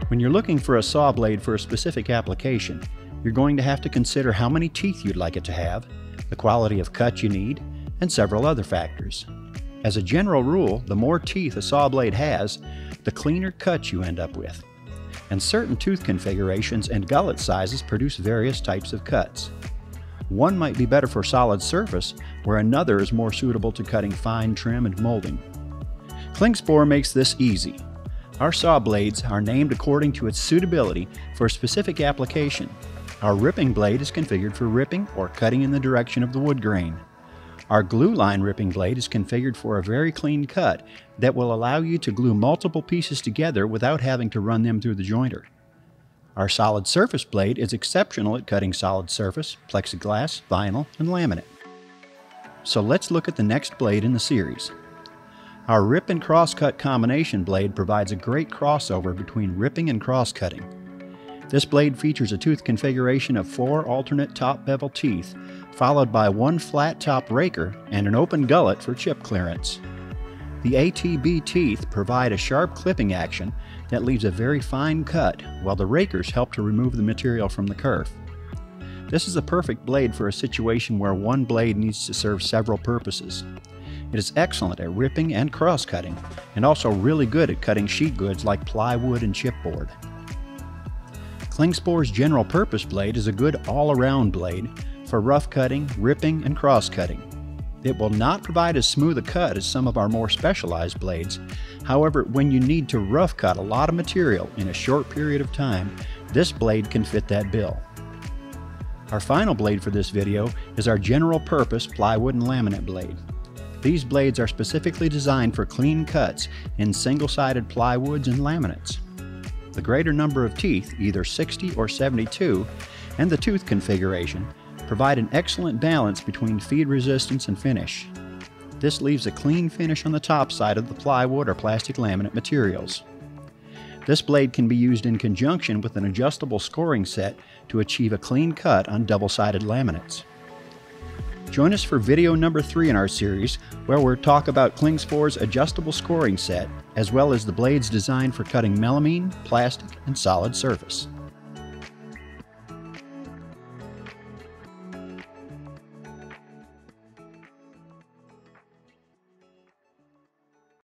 When you're looking for a saw blade for a specific application, you're going to have to consider how many teeth you'd like it to have, the quality of cut you need, and several other factors. As a general rule, the more teeth a saw blade has, the cleaner cut you end up with. And certain tooth configurations and gullet sizes produce various types of cuts. One might be better for solid surface, where another is more suitable to cutting fine trim and molding. Klingspor makes this easy. Our saw blades are named according to its suitability for a specific application. Our ripping blade is configured for ripping or cutting in the direction of the wood grain. Our glue line ripping blade is configured for a very clean cut that will allow you to glue multiple pieces together without having to run them through the jointer. Our solid surface blade is exceptional at cutting solid surface, plexiglass, vinyl, and laminate. So let's look at the next blade in the series. Our rip and crosscut combination blade provides a great crossover between ripping and crosscutting. This blade features a tooth configuration of 4 alternate top bevel teeth, followed by 1 flat top raker and an open gullet for chip clearance. The ATB teeth provide a sharp clipping action that leaves a very fine cut, while the rakers help to remove the material from the kerf. This is a perfect blade for a situation where one blade needs to serve several purposes. It is excellent at ripping and cross-cutting, and also really good at cutting sheet goods like plywood and chipboard. Klingspor's general purpose blade is a good all-around blade for rough cutting, ripping, and cross-cutting. It will not provide as smooth a cut as some of our more specialized blades. However, when you need to rough cut a lot of material in a short period of time, this blade can fit that bill. Our final blade for this video is our general purpose plywood and laminate blade. These blades are specifically designed for clean cuts in single-sided plywoods and laminates. The greater number of teeth, either 60 or 72, and the tooth configuration provide an excellent balance between feed resistance and finish. This leaves a clean finish on the top side of the plywood or plastic laminate materials. This blade can be used in conjunction with an adjustable scoring set to achieve a clean cut on double-sided laminates. Join us for video number 3 in our series, where we'll talk about Klingspor's adjustable scoring set, as well as the blades designed for cutting melamine, plastic, and solid surface.